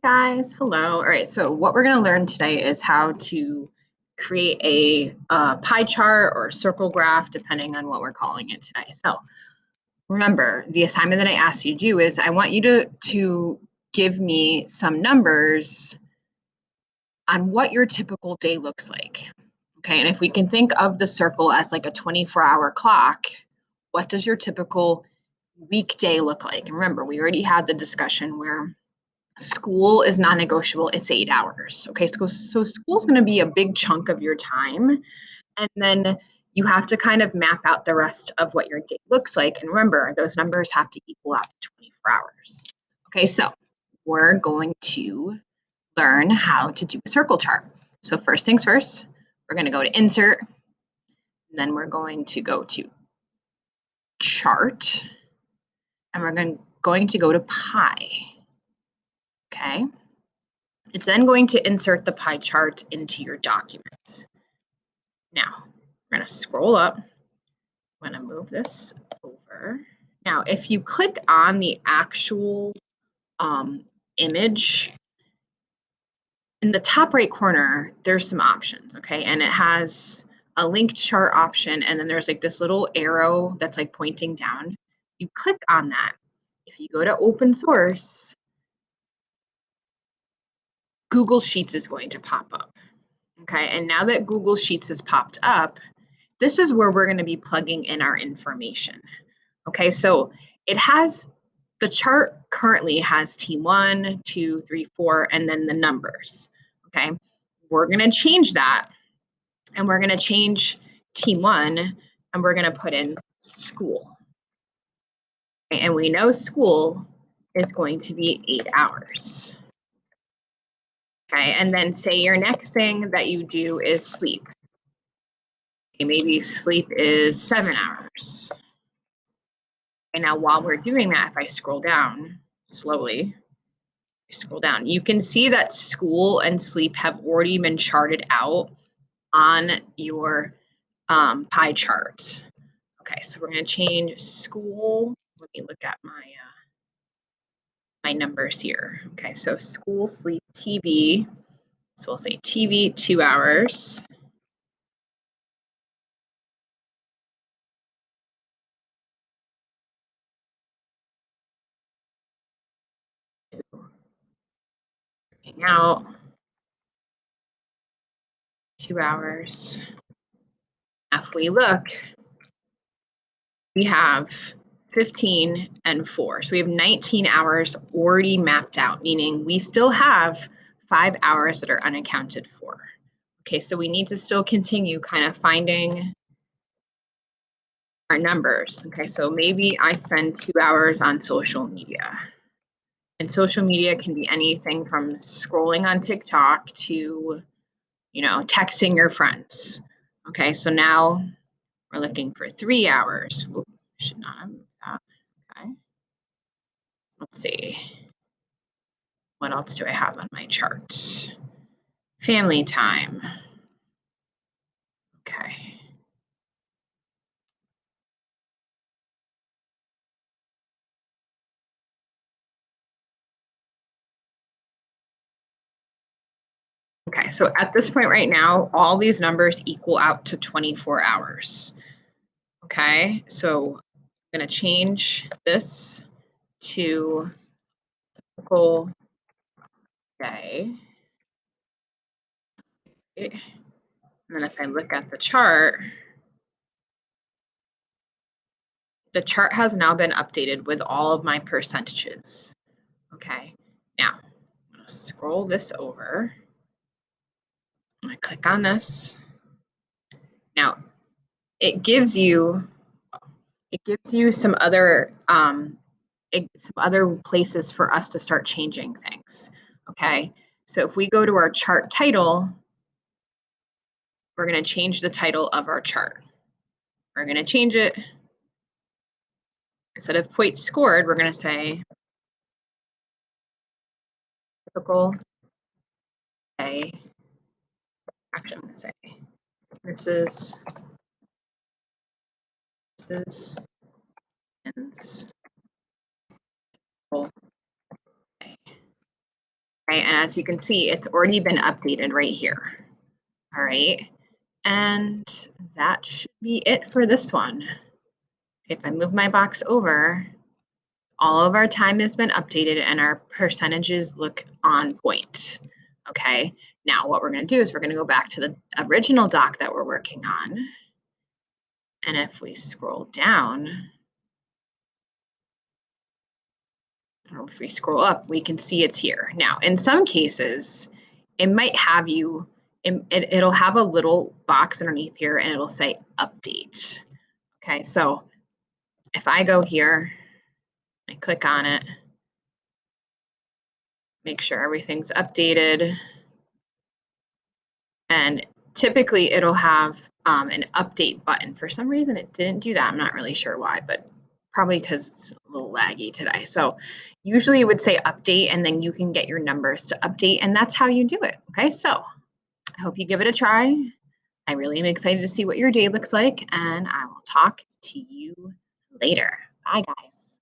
guys, hello. All right, so what we're going to learn today is how to create a pie chart or circle graph, depending on what we're calling it today. So remember, the assignment that I asked you to do is I want you to give me some numbers on what your typical day looks like. Okay, and if we can think of the circle as like a 24-hour clock, what does your typical weekday look like? And remember, we already had the discussion where school is non-negotiable. It's 8 hours. Okay, so school's going to be a big chunk of your time. And then you have to kind of map out the rest of what your day looks like. And remember, those numbers have to equal out to 24 hours. Okay, so we're going to learn how to do a circle chart. So first things first, we're going to go to insert, and then we're going to go to chart, and we're going to go to pie. Okay. It's then going to insert the pie chart into your document. Now, we're going to scroll up. I'm going to move this over. Now, if you click on the actual image, in the top right corner, there's some options, okay? And it has a linked chart option, and then there's like this little arrow that's like pointing down. You click on that. If you go to open source, Google Sheets is going to pop up. Okay, and now that Google Sheets has popped up, this is where we're going to be plugging in our information. Okay, so it has, the chart currently has team 1, 2, 3, 4, and then the numbers. Okay, we're going to change that, and we're going to change team 1, and we're going to put in school. Okay, and we know school is going to be 8 hours. Okay, and then say your next thing that you do is sleep. Okay, maybe sleep is 7 hours. And now while we're doing that, if I scroll down slowly, you can see that school and sleep have already been charted out on your pie chart. Okay, so we're going to change school. Let me look at my numbers here. Okay, so school, sleep, TV. So we'll say TV 2 hours. Hang out 2 hours. If we look, we have 15 and 4. So we have 19 hours already mapped out, meaning we still have 5 hours that are unaccounted for. Okay, so we need to still continue kind of finding our numbers. Okay, so maybe I spend 2 hours on social media. And social media can be anything from scrolling on TikTok to, texting your friends. Okay, so now we're looking for 3 hours. Oops, should not have moved that. Okay. Let's see. What else do I have on my chart? Family time. Okay. Okay, so at this point right now, all these numbers equal out to 24 hours. Okay, so I'm going to change this to typical day. And then if I look at the chart has now been updated with all of my percentages. Okay, now I'm going to scroll this over. I click on this. Now it gives you some other places for us to start changing things. Okay, so if we go to our chart title, we're going to change the title of our chart. We're going to change it. Instead of points scored, we're going to say typical day. Actually, I'm going to say this is ends. Okay, and as you can see, it's already been updated right here. All right, and that should be it for this one. If I move my box over, all of our time has been updated and our percentages look on point. Okay, now what we're going to do is we're going to go back to the original doc that we're working on. And if we scroll down, or if we scroll up, we can see it's here. Now, in some cases, it might have you, it'll have a little box underneath here and it'll say update. Okay, so if I go here, I click on it, make sure everything's updated, and typically it'll have an update button. For some reason it didn't do that. I'm not really sure why, but probably because it's a little laggy today. So usually it would say update and then you can get your numbers to update, and that's how you do it. Okay, so I hope you give it a try. I really am excited to see what your day looks like, and I will talk to you later. Bye, guys.